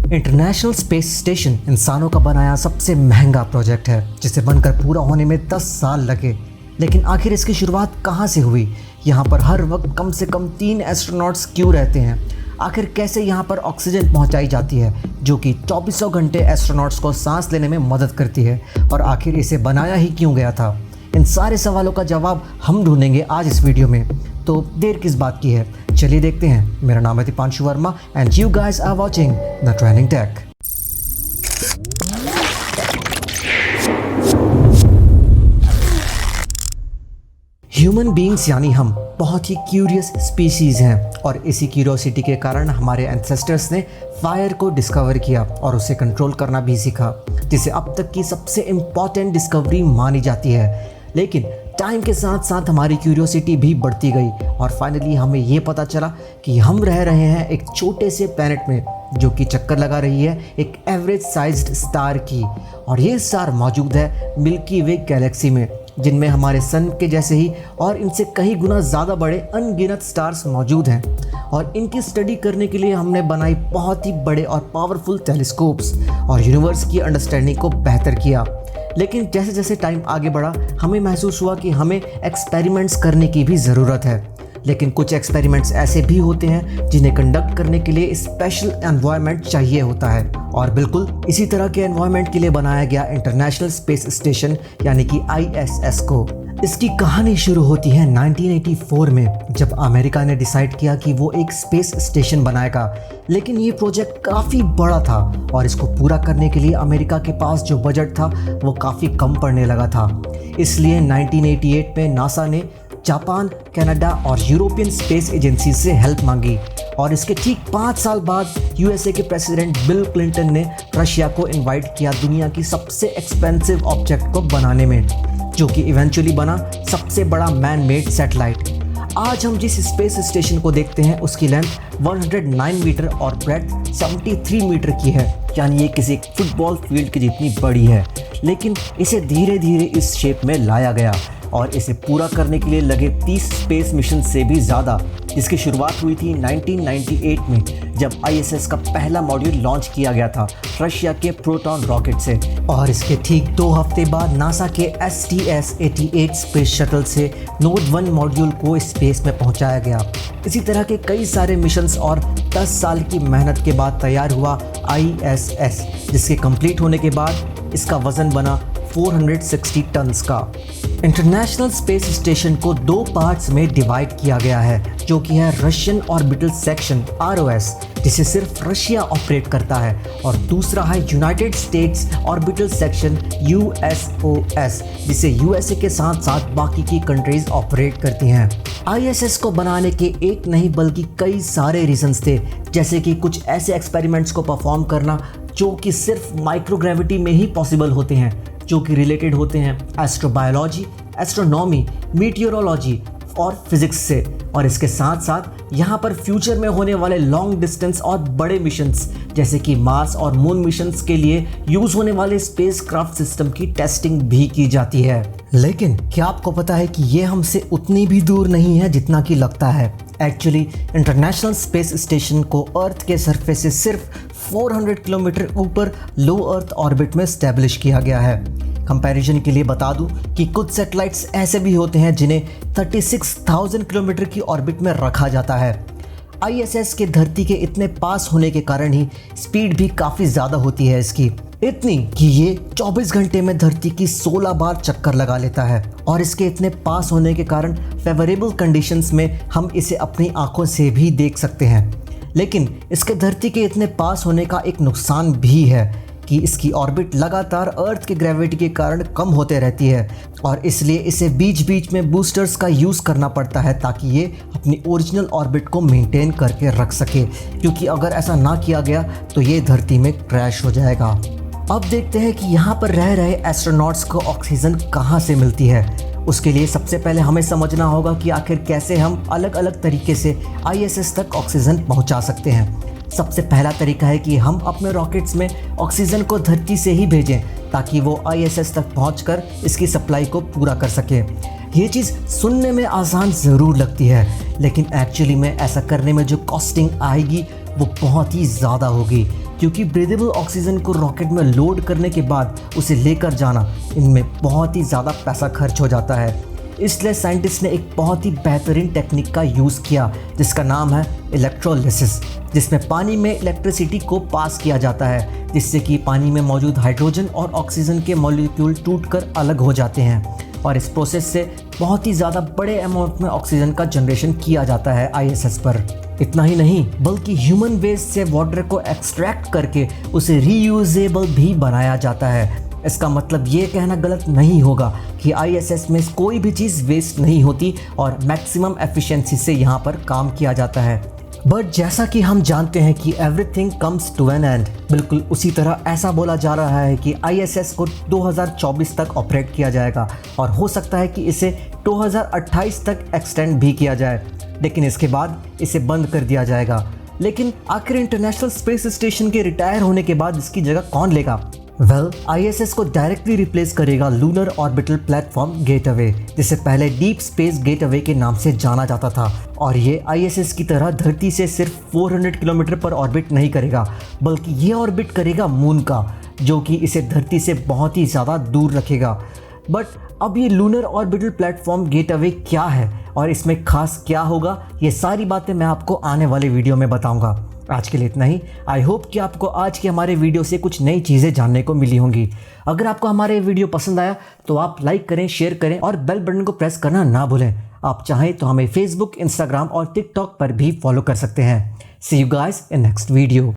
International space station इंसानों का बनाया सबसे महंगा प्रोजेक्ट है जिसे बनकर पूरा होने में 10 साल लगे। लेकिन आखिर इसकी शुरुआत कहाँ से हुई? यहाँ पर हर वक्त कम से कम 3 एस्ट्रोनॉट्स क्यों रहते हैं? आखिर कैसे यहाँ पर ऑक्सीजन पहुँचाई जाती है जो कि 2400 घंटे एस्ट्रोनॉट्स को सांस लेने में मदद करती है? और आखिर इसे बनाया ही क्यों गया था? इन सारे सवालों का जवाब हम ढूंढेंगे आज इस वीडियो में। तो देर किस बात की है, चलिए देखते हैं। मेरा नाम है Deepanshu Verma and you guys are watching the trending tech. Human beings यानी हम बहुत ही क्यूरियस स्पीसीज हैं और इसी क्यूरियोसिटी के कारण हमारे एंसेस्टर्स ने फायर को डिस्कवर किया और उसे कंट्रोल करना भी सीखा, जिसे अब तक की सबसे इम्पॉर्टेंट डिस्कवरी मानी जाती है। लेकिन टाइम के साथ साथ हमारी क्यूरियोसिटी भी बढ़ती गई और फाइनली हमें ये पता चला कि हम रह रहे हैं एक छोटे से प्लैनेट में जो कि चक्कर लगा रही है एक एवरेज साइज्ड स्टार की। और ये स्टार मौजूद है मिल्की वे गैलेक्सी में, जिनमें हमारे सन के जैसे ही और इनसे कई गुना ज़्यादा बड़े अनगिनत स्टार्स मौजूद हैं। और इनकी स्टडी करने के लिए हमने बनाई बहुत ही बड़े और पावरफुल टेलीस्कोप्स और यूनिवर्स की अंडरस्टैंडिंग को बेहतर किया। लेकिन जैसे जैसे टाइम आगे बढ़ा हमें महसूस हुआ कि हमें एक्सपेरिमेंट्स करने की भी ज़रूरत है। लेकिन कुछ एक्सपेरिमेंट्स ऐसे भी होते हैं जिन्हें कंडक्ट करने के लिए स्पेशल एनवायरनमेंट चाहिए होता है। और बिल्कुल इसी तरह के एनवायरनमेंट के लिए बनाया गया इंटरनेशनल स्पेस स्टेशन यानी कि ISS को। इसकी कहानी शुरू होती है 1984 में, जब अमेरिका ने डिसाइड किया कि वो एक स्पेस स्टेशन बनाएगा। लेकिन ये प्रोजेक्ट काफ़ी बड़ा था और इसको पूरा करने के लिए अमेरिका के पास जो बजट था वो काफ़ी कम पड़ने लगा था। इसलिए 1988 में नासा ने जापान, कनाडा और यूरोपियन स्पेस एजेंसी से हेल्प मांगी। और इसके ठीक 5 साल बाद USA के प्रेसिडेंट बिल क्लिंटन ने रशिया को इनवाइट किया दुनिया की सबसे एक्सपेंसिव ऑब्जेक्ट को बनाने में, जो कि इवेंचुअली बना सबसे बड़ा मैन मेड सैटेलाइट। आज हम जिस स्पेस स्टेशन को देखते हैं उसकी लेंथ 109 मीटर और ब्रेड्थ 73 मीटर की है, यानी ये किसी फुटबॉल फील्ड की जितनी बड़ी है। लेकिन इसे धीरे धीरे इस शेप में लाया गया और इसे पूरा करने के लिए लगे 30 स्पेस मिशन से भी ज़्यादा, जिसकी शुरुआत हुई थी 1998 में जब ISS का पहला मॉड्यूल लॉन्च किया गया था रशिया के प्रोटॉन रॉकेट से। और इसके ठीक 2 हफ्ते बाद नासा के STS-88 स्पेस शटल से नोड 1 मॉड्यूल को स्पेस में पहुंचाया गया। इसी तरह के कई सारे मिशंस और 10 साल की मेहनत के बाद तैयार हुआ ISS, जिसके कंप्लीट होने के बाद इसका वजन बना 460 टन्स का। इंटरनेशनल स्पेस स्टेशन को 2 पार्ट्स में डिवाइड किया गया है, जो कि है रशियन ऑर्बिटल सेक्शन ROS, जिसे सिर्फ रशिया ऑपरेट करता है, और दूसरा है United states orbital section USOS, जिसे USA के साथ साथ बाकी की कंट्रीज ऑपरेट करती हैं। ISS को बनाने के एक नहीं बल्कि कई सारे रीजंस थे, जैसे कि कुछ ऐसे एक्सपेरिमेंट्स को परफॉर्म करना जो कि सिर्फ माइक्रोग्रेविटी में ही पॉसिबल होते हैं, जो कि रिलेटेड होते हैं एस्ट्रोबायोलॉजी, एस्ट्रोनॉमी, मीटियोरोलॉजी और फिजिक्स से। और इसके साथ साथ यहाँ पर फ्यूचर में होने वाले लॉन्ग डिस्टेंस और बड़े मिशंस जैसे कि मार्स और मून मिशंस के लिए यूज होने वाले स्पेसक्राफ्ट सिस्टम की टेस्टिंग भी की जाती है। लेकिन क्या आपको पता है कि ये हमसे उतनी भी दूर नहीं है जितना कि लगता है? एक्चुअली इंटरनेशनल स्पेस स्टेशन को अर्थ के सरफेस से सिर्फ 400 किलोमीटर ऊपर लो अर्थ ऑर्बिट में स्टैब्लिश किया गया है। कंपैरिजन के लिए बता दूं कि कुछ सैटेलाइट्स ऐसे भी होते हैं जिन्हें 36,000 किलोमीटर की ऑर्बिट में रखा जाता है। ISS के धरती के इतने पास होने के कारण ही स्पीड भी काफ़ी ज़्यादा होती है इसकी, इतनी कि ये 24 घंटे में धरती की 16 बार चक्कर लगा लेता है। और इसके इतने पास होने के कारण फेवरेबल कंडीशंस में हम इसे अपनी आंखों से भी देख सकते हैं। लेकिन इसके धरती के इतने पास होने का एक नुकसान भी है कि इसकी ऑर्बिट लगातार अर्थ के ग्रेविटी के कारण कम होते रहती है, और इसलिए इसे बीच बीच में बूस्टर्स का यूज़ करना पड़ता है ताकि ये अपनी ओरिजिनल ऑर्बिट को मेंटेन करके रख सके, क्योंकि अगर ऐसा ना किया गया तो ये धरती में क्रैश हो जाएगा। अब देखते हैं कि यहाँ पर रह रहे एस्ट्रोनॉट्स को ऑक्सीजन कहाँ से मिलती है। उसके लिए सबसे पहले हमें समझना होगा कि आखिर कैसे हम अलग अलग तरीके से ISS तक ऑक्सीजन पहुँचा सकते हैं। सबसे पहला तरीका है कि हम अपने रॉकेट्स में ऑक्सीजन को धरती से ही भेजें ताकि वो ISS तक पहुंचकर इसकी सप्लाई को पूरा कर सके। ये चीज़ सुनने में आसान ज़रूर लगती है, लेकिन एक्चुअली में ऐसा करने में जो कॉस्टिंग आएगी वो बहुत ही ज़्यादा होगी। क्योंकि ब्रीदेबल ऑक्सीजन को रॉकेट में लोड करने के बाद उसे लेकर जाना इनमें बहुत ही ज़्यादा पैसा खर्च हो जाता है। इसलिए साइंटिस्ट ने एक बहुत ही बेहतरीन टेक्निक का यूज़ किया जिसका नाम है इलेक्ट्रोलिसिस, जिसमें पानी में इलेक्ट्रिसिटी को पास किया जाता है जिससे कि पानी में मौजूद हाइड्रोजन और ऑक्सीजन के मॉलिक्यूल टूटकर अलग हो जाते हैं और इस प्रोसेस से बहुत ही ज़्यादा बड़े अमाउंट में ऑक्सीजन का जनरेशन किया जाता है ISS पर। इतना ही नहीं बल्कि ह्यूमन वेस्ट से वाटर को एक्सट्रैक्ट करके उसे रीयूजेबल भी बनाया जाता है। इसका मतलब ये कहना गलत नहीं होगा कि ISS में कोई भी चीज़ वेस्ट नहीं होती और मैक्सिमम एफिशिएंसी से यहाँ पर काम किया जाता है। बट जैसा कि हम जानते हैं कि everything comes to an end, बिल्कुल उसी तरह ऐसा बोला जा रहा है कि ISS को 2024 तक ऑपरेट किया जाएगा और हो सकता है कि इसे 2028 तक एक्सटेंड भी किया जाए, लेकिन इसके बाद इसे बंद कर दिया जाएगा। लेकिन आखिर इंटरनेशनल स्पेस स्टेशन के रिटायर होने के बाद इसकी जगह कौन लेगा? ISS को डायरेक्टली रिप्लेस करेगा लूनर ऑर्बिटल प्लेटफॉर्म गेटअवे, जिसे पहले डीप स्पेस गेटअवे के नाम से जाना जाता था। और ये ISS की तरह धरती से सिर्फ 400 किलोमीटर पर ऑर्बिट नहीं करेगा, बल्कि ये ऑर्बिट करेगा मून का, जो कि इसे धरती से बहुत ही ज़्यादा दूर रखेगा। बट अब ये लूनर ऑर्बिटल प्लेटफॉर्म गेटअवे क्या है और इसमें खास क्या होगा, ये सारी बातें मैं आपको आने वाले वीडियो में बताऊंगा। आज के लिए इतना ही। आई होप कि आपको आज के हमारे वीडियो से कुछ नई चीज़ें जानने को मिली होंगी। अगर आपको हमारे वीडियो पसंद आया तो आप लाइक करें, शेयर करें और बेल बटन को प्रेस करना ना भूलें। आप चाहें तो हमें फेसबुक, इंस्टाग्राम और टिकटॉक पर भी फॉलो कर सकते हैं। See you guys in next video.